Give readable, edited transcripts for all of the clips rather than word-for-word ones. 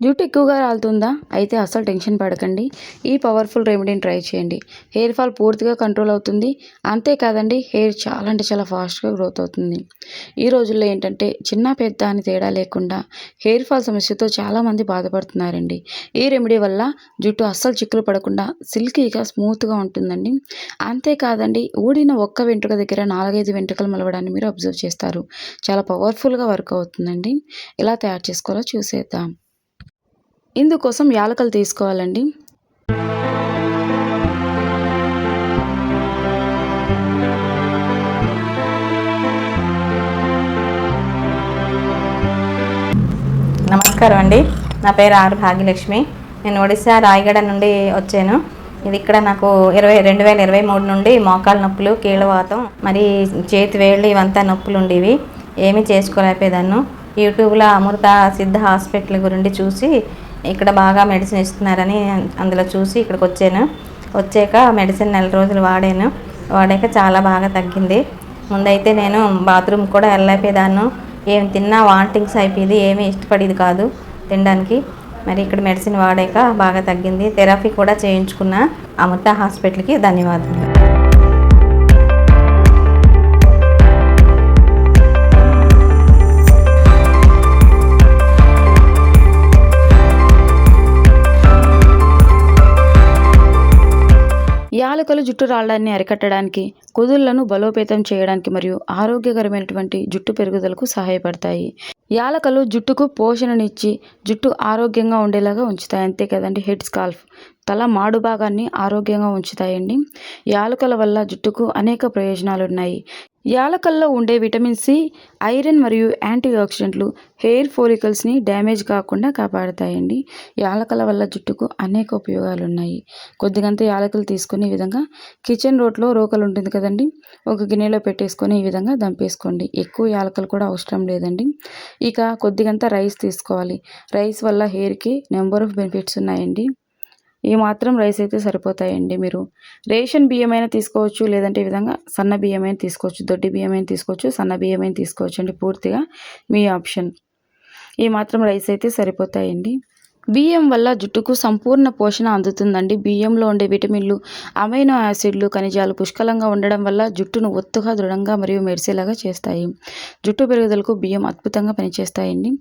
జుట్టు ఎక్కువగా రాలుతుందా? అయితే అస్సలు టెన్షన్ పడకండి. ఈ పవర్ఫుల్ రెమెడీని ట్రై చేయండి. హెయిర్ ఫాల్ పూర్తిగా కంట్రోల్ అవుతుంది. అంతేకాదండి, హెయిర్ చాలా అంటే చాలా ఫాస్ట్‌గా గ్రోత్ అవుతుంది. ఈ రోజుల్లో ఏంటంటే చిన్న పెద్ద అని తేడా లేకుండా హెయిర్ ఫాల్ సమస్యతో చాలామంది బాధపడుతున్నారండి. ఈ రెమెడీ వల్ల జుట్టు అస్సలు చిక్కులు పడకుండా సిల్కీగా, స్మూత్‌గా ఉంటుందండి. అంతేకాదండి, ఊడిన ఒక్క వెంట్రుక దగ్గర 4, 5 వెంట్రుకలు మొలవడాన్ని మీరు అబ్జర్వ్ చేస్తారు. చాలా పవర్‌ఫుల్‌గా వర్క్ అవుతుందండి. ఎలా తయారు చేసుకోవాలో చూసేద్దాం. ఇందుకోసం యాలకులు తీసుకోవాలండి. నమస్కారం అండి. నా పేరు ఆర్ భాగ్యలక్ష్మి. నేను ఒడిశా రాయగడ నుండి వచ్చాను. ఇది ఇక్కడ నాకు 2023 నుండి మోకాలు నొప్పులు, కీళ్ళవాతం, మరి చేతి వేళ్ళు ఇవంతా నొప్పులు ఉండేవి. ఏమీ చేసుకోలేకపోయేదాన్ని. యూట్యూబ్లో అమృత సిద్ధ హాస్పిటల్ గురించి చూసి ఇక్కడ బాగా మెడిసిన్ ఇస్తున్నారని అందులో చూసి ఇక్కడికి వచ్చాను. వచ్చాక మెడిసిన్ 4 రోజులు వాడాక చాలా బాగా తగ్గింది. ముందైతే నేను బాత్రూమ్ కూడా వెళ్ళలేకపోయేదాన్ని. ఏం తిన్నా వాంటింగ్స్ అయిపోయేది, ఏమీ ఇష్టపడేది కాదు తినడానికి. మరి ఇక్కడ మెడిసిన్ వాడాక బాగా తగ్గింది. థెరపీ కూడా చేయించుకున్న. అమృత హాస్పిటల్కి ధన్యవాదాలు. యాలకులు జుట్టు రాలడాన్ని అరికట్టడానికి, కుదుళ్లను బలోపేతం చేయడానికి మరియు ఆరోగ్యకరమైనటువంటి జుట్టు పెరుగుదలకు సహాయపడతాయి. యాలకులు జుట్టుకు పోషణనిచ్చి జుట్టు ఆరోగ్యంగా ఉండేలాగా ఉంచుతాయి. అంతే కదండి, హెడ్ స్కాల్ఫ్, తల మాడు భాగాన్ని ఆరోగ్యంగా ఉంచుతాయండి. యాలకుల వల్ల జుట్టుకు అనేక ప్రయోజనాలు ఉన్నాయి. యాలకల్లో ఉండే విటమిన్ సి, ఐరన్ మరియు యాంటీ ఆక్సిడెంట్లు హెయిర్ ఫోలికల్స్ని డ్యామేజ్ కాకుండా కాపాడతాయండి. యాలకుల వల్ల జుట్టుకు అనేక ఉపయోగాలు ఉన్నాయి. కొద్దిగంత యాలకులు తీసుకొని ఈ విధంగా కిచెన్ రోట్లో రోకలు ఉంటుంది కదండి, ఒక గిన్నెలో పెట్టేసుకొని ఈ విధంగా దంపేసుకోండి. ఎక్కువ యాలకులు కూడా అవసరం లేదండి. ఇక కొద్దిగంత రైస్ తీసుకోవాలి. రైస్ వల్ల హెయిర్కి నెంబర్ ఆఫ్ బెనిఫిట్స్ ఉన్నాయండి. ఈ మాత్రం రైస్ అయితే సరిపోతాయండి. మీరు రేషన్ బియ్యమైనా తీసుకోవచ్చు, లేదంటే ఈ విధంగా సన్న బియ్యమైనా తీసుకోవచ్చు. దొడ్డి బియ్యమైనా తీసుకోవచ్చు, సన్న బియ్యమైనా తీసుకోవచ్చు అండి. పూర్తిగా మీ ఆప్షన్. ఈ మాత్రం రైస్ అయితే సరిపోతాయండి. బియ్యం వల్ల జుట్టుకు సంపూర్ణ పోషణ అందుతుందండి. బియ్యంలో ఉండే విటమిన్లు, అమైనో యాసిడ్లు, ఖనిజాలు పుష్కలంగా ఉండడం వల్ల జుట్టును ఒత్తుగా, దృఢంగా మరియు మెరిసేలాగా చేస్తాయి. జుట్టు పెరుగుదలకు బియ్యం అద్భుతంగా పనిచేస్తాయండి.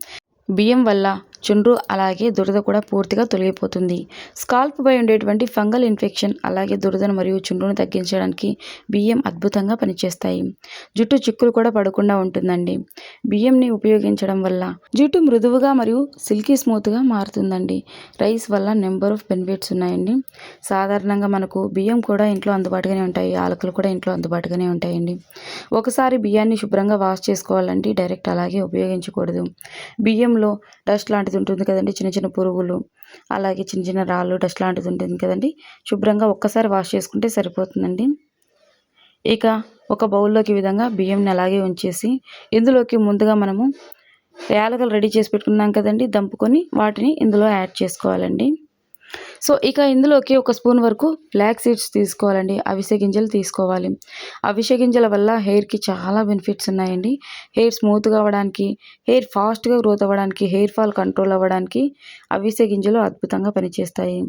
బియ్యం వల్ల చుండ్రు అలాగే దురద కూడా పూర్తిగా తొలగిపోతుంది. స్కాల్ప్ పై ఉండేటువంటి ఫంగల్ ఇన్ఫెక్షన్ అలాగే దురదను మరియు చుండ్రును తగ్గించడానికి బియ్యం అద్భుతంగా పనిచేస్తాయి. జుట్టు చిక్కులు కూడా పడకుండా ఉంటుందండి. బియ్యంని ఉపయోగించడం వల్ల జుట్టు మృదువుగా మరియు సిల్కీ స్మూత్గా మారుతుందండి. రైస్ వల్ల నెంబర్ ఆఫ్ బెనిఫిట్స్ ఉన్నాయండి. సాధారణంగా మనకు బియ్యం కూడా ఇంట్లో అందుబాటుగానే ఉంటాయి, యాలకులు కూడా ఇంట్లో అందుబాటుగానే ఉంటాయండి. ఒకసారి బియ్యాన్ని శుభ్రంగా వాష్ చేసుకోవాలండి, డైరెక్ట్ అలాగే ఉపయోగించకూడదు. బియ్యంలో డస్ట్ లాంటిది ఉంటుంది కదండి, చిన్న చిన్న పురుగులు అలాగే చిన్న చిన్న రాళ్ళు, డస్ట్ లాంటిది ఉంటుంది కదండి. శుభ్రంగా ఒక్కసారి వాష్ చేసుకుంటే సరిపోతుందండి. ఇక ఒక బౌల్లోకి ఈ విధంగా బియ్యంని అలాగే ఉంచేసి ఇందులోకి ముందుగా మనము యాలకులు రెడీ చేసి పెట్టుకున్నాం కదండి, దంపుకొని వాటిని ఇందులో యాడ్ చేసుకోవాలండి. సో ఇక ఇందులోకి 1 స్పూన్ వరకు ఫ్లాక్ సీడ్స్ తీసుకోవాలండి. అవిసె గింజలు తీసుకోవాలి. అవిసె గింజల వల్ల హెయిర్కి చాలా బెనిఫిట్స్ ఉన్నాయండి. హెయిర్ స్మూత్గా అవ్వడానికి, హెయిర్ ఫాస్ట్గా గ్రోత్ అవ్వడానికి, హెయిర్ ఫాల్ కంట్రోల్ అవ్వడానికి అవిసె గింజలు అద్భుతంగా పనిచేస్తాయి.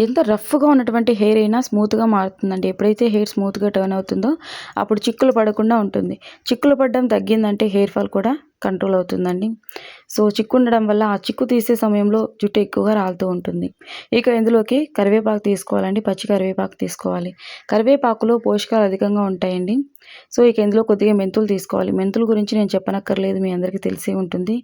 ఎంత రఫ్గా ఉన్నటువంటి హెయిర్ అయినా స్మూత్గా మారుతుందండి. ఎప్పుడైతే హెయిర్ స్మూత్గా టర్న్ అవుతుందో అప్పుడు చిక్కులు పడకుండా ఉంటుంది. చిక్కులు పడడం తగ్గిందంటే హెయిర్ ఫాల్ కూడా కంట్రోల్ అవుతుందండి. సో చిక్కు ఉండడం వల్ల ఆ చిక్కు తీసే సమయంలో జుట్టు ఎక్కువగా రాలుతూ ఉంటుంది. ఇక ఇందులోకి కరివేపాకు తీసుకోవాలండి. పచ్చి కరివేపాకు తీసుకోవాలి. కరివేపాకులో పోషకాలు అధికంగా ఉంటాయండి. సో ఇక ఇందులో కొద్దిగా మెంతులు తీసుకోవాలి. మెంతుల గురించి నేను చెప్పనక్కర్లేదు, మీ అందరికీ తెలిసే ఉంటుంది.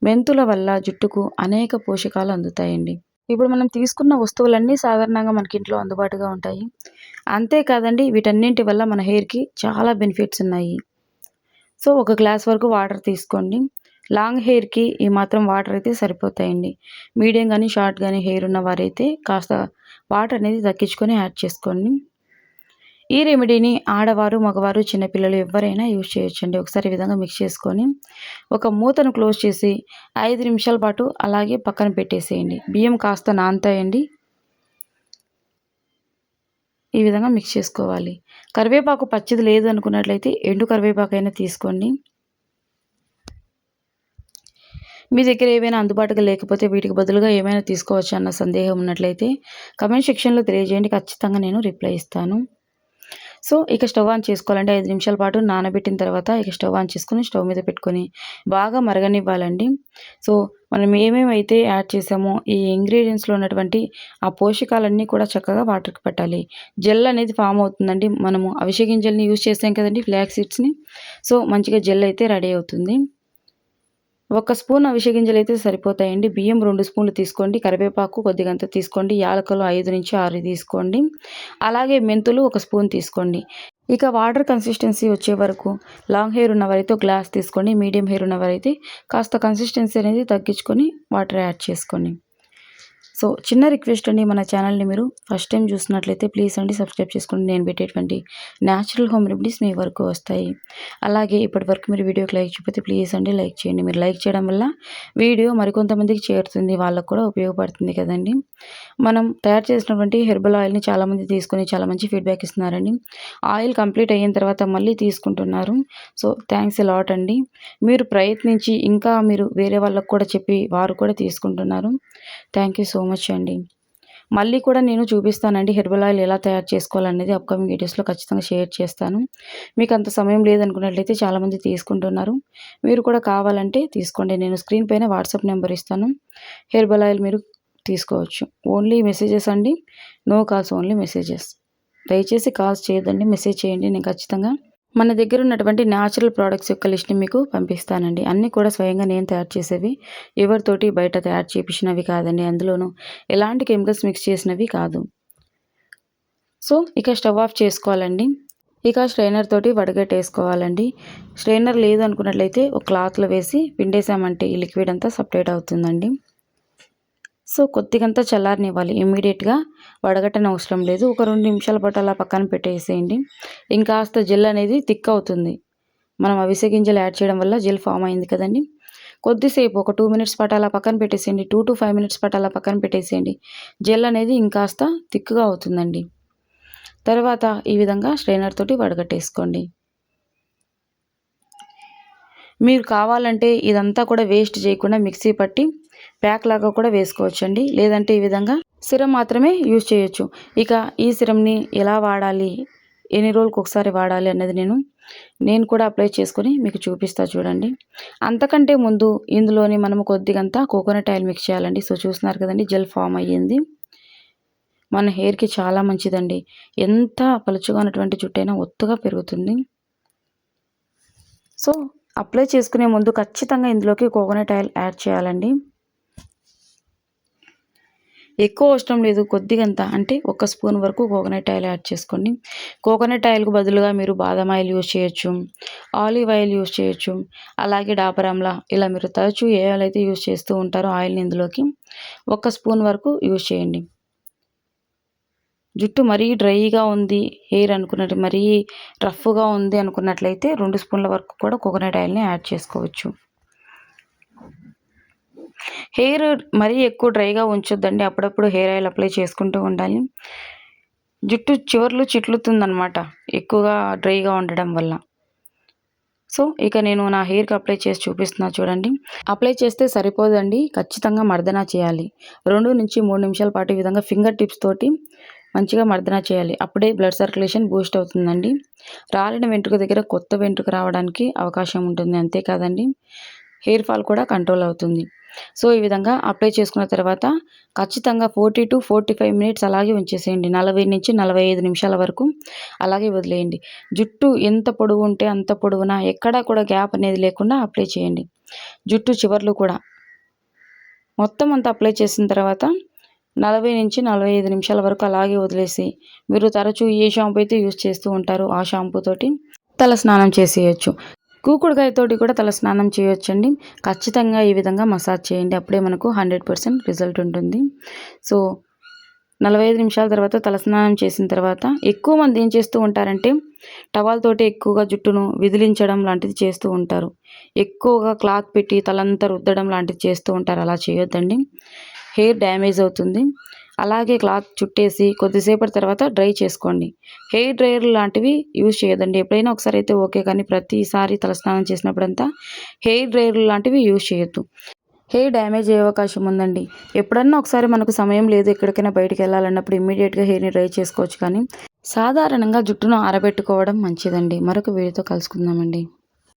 మెంతుల వల్ల జుట్టుకు అనేక పోషకాలు అందుతాయండి. ఇప్పుడు మనం తీసుకున్న వస్తువులన్నీ సాధారణంగా మనకి ఇంట్లో అందుబాటుగా ఉంటాయి. అంతేకాదండి, వీటన్నింటి వల్ల మన హెయిర్కి చాలా బెనిఫిట్స్ ఉన్నాయి. సో 1 గ్లాస్ వరకు వాటర్ తీసుకోండి. లాంగ్ హెయిర్కి ఈ మాత్రం వాటర్ అయితే సరిపోతాయండి. మీడియం కానీ షార్ట్ కానీ హెయిర్ ఉన్న వారైతే కాస్త వాటర్ అనేది దక్కించుకొని యాడ్ చేసుకోండి. ఈ రెమెడీని ఆడవారు, మగవారు, చిన్నపిల్లలు ఎవరైనా యూజ్ చేయొచ్చండి. ఒకసారి ఈ విధంగా మిక్స్ చేసుకొని ఒక మూతను క్లోజ్ చేసి 5 నిమిషాల పాటు అలాగే పక్కన పెట్టేసేయండి. బియ్యం కాస్త నానతాయండి. ఈ విధంగా మిక్స్ చేసుకోవాలి. కరివేపాకు పచ్చిది లేదు అనుకున్నట్లయితే ఎండు కరివేపాకు అయినా తీసుకోండి. మీ దగ్గర ఏవైనా అందుబాటులో లేకపోతే వీటికి బదులుగా ఏమైనా తీసుకోవచ్చా అన్న సందేహం ఉన్నట్లయితే కమెంట్ సెక్షన్లో తెలియజేయండి. ఖచ్చితంగా నేను రిప్లై ఇస్తాను. సో ఇక స్టవ్ ఆన్ చేసుకోవాలండి. 5 నిమిషాల పాటు నానబెట్టిన తర్వాత ఇక స్టవ్ ఆన్ చేసుకొని స్టవ్ మీద పెట్టుకొని బాగా మరగనివ్వాలండి. సో మనం ఏమేమైతే యాడ్ చేసామో ఈ ఇంగ్రీడియంట్స్లో ఉన్నటువంటి ఆ పోషకాలన్నీ కూడా చక్కగా వాటర్కి పట్టాలి. జెల్ అనేది ఫామ్ అవుతుందండి. మనము అవిసె గింజల్ని యూజ్ చేసాం కదండి, ఫ్లాక్స్ సీడ్స్ని. సో మంచిగా జెల్ అయితే రెడీ అవుతుంది. 1 స్పూన్ అవిసె గింజలైతే సరిపోతాయండి. బియ్యం 2 స్పూన్లు తీసుకోండి. కరివేపాకు కొద్దిగంత తీసుకోండి. యాలకులు 5-6 తీసుకోండి. అలాగే మెంతులు 1 స్పూన్ తీసుకోండి. ఇక వాటర్ కన్సిస్టెన్సీ వచ్చే వరకు లాంగ్ హెయిర్ ఉన్నవారైతే గ్లాస్ తీసుకోండి. మీడియం హెయిర్ ఉన్నవారైతే కాస్త కన్సిస్టెన్సీ అనేది తగ్గించుకొని వాటర్ యాడ్ చేసుకోండి. సో చిన్న రిక్వెస్ట్ అండి, మన ఛానల్ని మీరు ఫస్ట్ టైం చూసినట్లయితే ప్లీజ్ అండి సబ్స్క్రైబ్ చేసుకోండి. నేను పెట్టేటువంటి న్యాచురల్ హోమ్ రెమెడీస్ మీ వరకు వస్తాయి. అలాగే ఇప్పటి వరకు మీరు వీడియోకి లైక్ చేయకపోతే ప్లీజ్ అండి లైక్ చేయండి. మీరు లైక్ చేయడం వల్ల వీడియో మరికొంతమందికి చేరుతుంది, వాళ్ళకు కూడా ఉపయోగపడుతుంది కదండి. మనం తయారు చేసినటువంటి హెర్బల్ ఆయిల్ని చాలామంది తీసుకొని చాలా మంచి ఫీడ్బ్యాక్ ఇస్తున్నారండి. ఆయిల్ కంప్లీట్ అయిన తర్వాత మళ్ళీ తీసుకుంటున్నారు. సో థ్యాంక్స్ ఎ లాట్ అండి. మీరు ప్రయత్నించి ఇంకా మీరు వేరే వాళ్ళకు కూడా చెప్పి వారు కూడా తీసుకుంటున్నారు. థ్యాంక్ యూ సో మచ్ అండి. మళ్ళీ కూడా నేను చూపిస్తానండి హెర్బల్ ఆయిల్ ఎలా తయారు చేసుకోవాలనేది అప్కమింగ్ వీడియోస్లో ఖచ్చితంగా షేర్ చేస్తాను. మీకు అంత సమయం లేదనుకున్నట్లయితే చాలామంది తీసుకుంటున్నారు. మీరు కూడా కావాలంటే తీసుకోండి. నేను స్క్రీన్ పైన వాట్సాప్ నెంబర్ ఇస్తాను. హెర్బల్ ఆయిల్ మీరు తీసుకోవచ్చు. ఓన్లీ మెసేజెస్ అండి, నో కాల్స్, ఓన్లీ మెసేజెస్. దయచేసి కాల్స్ చేయొద్దండి, మెసేజ్ చేయండి. నేను ఖచ్చితంగా మన దగ్గర ఉన్నటువంటి న్యాచురల్ ప్రోడక్ట్స్ యొక్క లిస్ట్ని మీకు పంపిస్తానండి. అన్నీ కూడా స్వయంగా నేను తయారు చేసేవి, ఎవరితోటి బయట తయారు చేయించినవి కాదండి. అందులోనూ ఎలాంటి కెమికల్స్ మిక్స్ చేసినవి కాదు. సో ఇక స్టవ్ ఆఫ్ చేసుకోవాలండి. ఇక స్ట్రైనర్ తోటి వడగట్టేసుకోవాలండి. స్ట్రైనర్ లేదు అనుకున్నట్లయితే ఒక క్లాత్లో వేసి పిండేసామంటే ఈ లిక్విడ్ అంతా సపరేట్ అవుతుందండి. సో కొద్దిగంతా చల్లారనివ్వాలి. ఇమ్మీడియట్గా వడగట్టని అవసరం లేదు. ఒక 2 నిమిషాల పాటు అలా పక్కన పెట్టేసేయండి. ఇంకాస్త జెల్ అనేది థిక్ అవుతుంది. మనం అవిసె గింజలు యాడ్ చేయడం వల్ల జెల్ ఫామ్ అయింది కదండి. కొద్దిసేపు ఒక 2 మినిట్స్ పాటు అలా పక్కన పెట్టేసేయండి. 2 to 5 మినిట్స్ పాటు అలా పక్కన పెట్టేసేయండి. జెల్ అనేది ఇంకాస్త థిక్గా అవుతుందండి. తర్వాత ఈ విధంగా స్ట్రైనర్ తోటి వడగట్టేసుకోండి. మీరు కావాలంటే ఇదంతా కూడా వేస్ట్ చేయకుండా మిక్సీ పట్టి ప్యాక్ లాగా కూడా వేసుకోవచ్చండి. లేదంటే ఈ విధంగా సిరం మాత్రమే యూజ్ చేయొచ్చు. ఇక ఈ సిరంని ఎలా వాడాలి, ఎన్ని రోజులకు ఒకసారి వాడాలి అన్నది నేను కూడా అప్లై చేసుకొని మీకు చూపిస్తా చూడండి. అంతకంటే ముందు ఇందులోని మనము కొద్దిగంతా కోకోనట్ ఆయిల్ మిక్స్ చేయాలండి. సో చూస్తున్నారు కదండి, జెల్ ఫామ్ అయ్యింది. మన హెయిర్కి చాలా మంచిదండి. ఎంత పలుచగా ఉన్నటువంటి జుట్టైనా ఒత్తుగా పెరుగుతుంది. సో అప్లై చేసుకునే ముందు ఖచ్చితంగా ఇందులోకి కోకోనట్ ఆయిల్ యాడ్ చేయాలండి. ఎక్కువ అవసరం లేదు, కొద్దిగంత అంటే 1 స్పూన్ వరకు కోకోనట్ ఆయిల్ యాడ్ చేసుకోండి. కోకోనట్ ఆయిల్కు బదులుగా మీరు బాదం ఆయిల్ యూజ్ చేయొచ్చు, ఆలివ్ ఆయిల్ యూజ్ చేయొచ్చు, అలాగే డాబర్ ఆమ్లా, ఇలా మీరు తరచూ ఏ ఆయిల్ అయితే యూజ్ చేస్తూ ఉంటారో ఆయిల్ని ఇందులోకి 1 స్పూన్ వరకు యూజ్ చేయండి. జుట్టు మరీ డ్రైగా ఉంది హెయిర్ అనుకున్నట్టు, మరీ రఫ్గా ఉంది అనుకున్నట్లయితే 2 స్పూన్ల వరకు కూడా కోకోనట్ ఆయిల్ని యాడ్ చేసుకోవచ్చు. హెయిర్ మరీ ఎక్కువ డ్రైగా ఉంచొద్దండి. అప్పుడప్పుడు హెయిర్ ఆయిల్ అప్లై చేసుకుంటూ ఉండాలి. జుట్టు చివర్లు చిట్లుతుందనమాట ఎక్కువగా డ్రైగా ఉండడం వల్ల. సో ఇక నేను నా హెయిర్కి అప్లై చేసి చూపిస్తున్నా చూడండి. అప్లై చేస్తే సరిపోదండి, ఖచ్చితంగా మర్దన చేయాలి. 2 నుంచి 3 నిమిషాల పాటు ఈ విధంగా ఫింగర్ టిప్స్ తోటి మంచిగా మర్దన చేయాలి. అప్పుడే బ్లడ్ సర్క్యులేషన్ బూస్ట్ అవుతుందండి. రాలిన వెంట్రుక దగ్గర కొత్త వెంట్రుక రావడానికి అవకాశం ఉంటుంది. అంతేకాదండి, హెయిర్ ఫాల్ కూడా కంట్రోల్ అవుతుంది. సో ఈ విధంగా అప్లై చేసుకున్న తర్వాత ఖచ్చితంగా 40 to 45 మినిట్స్ అలాగే ఉంచేసేయండి. 40 నుంచి 45 నిమిషాల వరకు అలాగే వదిలేయండి. జుట్టు ఎంత పొడవు ఉంటే అంత పొడవునా ఎక్కడా కూడా గ్యాప్ అనేది లేకుండా అప్లై చేయండి. జుట్టు చివర్లు కూడా మొత్తం అంతా అప్లై చేసిన తర్వాత 40 నుంచి 45 నిమిషాల వరకు అలాగే వదిలేసి మీరు తరచూ ఏ షాంపూ అయితే యూజ్ చేస్తూ ఉంటారో ఆ షాంపూ తోటి తల స్నానం చేసేయచ్చు. కూకుడుకాయతోటి కూడా తల స్నానం చేయొచ్చండి. ఖచ్చితంగా ఈ విధంగా మసాజ్ చేయండి, అప్పుడే మనకు 100% రిజల్ట్ ఉంటుంది. సో 45 నిమిషాల తర్వాత తలస్నానం చేసిన తర్వాత ఎక్కువ మంది ఏం చేస్తూ ఉంటారంటే టవల్ తోటి ఎక్కువగా జుట్టును విదిలించడం లాంటిది చేస్తూ ఉంటారు. ఎక్కువగా క్లాత్ పెట్టి తలంతా రుద్దడం లాంటిది చేస్తూ ఉంటారు. అలా చేయొద్దండి, హెయిర్ డ్యామేజ్ అవుతుంది. అలాగే క్లాత్ చుట్టేసి కొద్దిసేపటి తర్వాత డ్రై చేసుకోండి. హెయిర్ డ్రైయర్ లాంటివి యూజ్ చేయొద్దండి. ఎప్పుడైనా ఒకసారి అయితే ఓకే, కానీ ప్రతిసారి తలస్నానం చేసినప్పుడంతా హెయిర్ డ్రైయర్ లాంటివి యూజ్ చేయొద్దు. హెయిర్ డ్యామేజ్ అయ్యే అవకాశం ఉందండి. ఎప్పుడన్నా ఒకసారి మనకు సమయం లేదు ఎక్కడికైనా బయటికి వెళ్ళాలన్నప్పుడు ఇమ్మీడియట్గా హెయిర్ని డ్రై చేసుకోవచ్చు, కానీ సాధారణంగా జుట్టును ఆరబెట్టుకోవడం మంచిదండి. మరొక వీడియోతో కలుసుకుందామండి.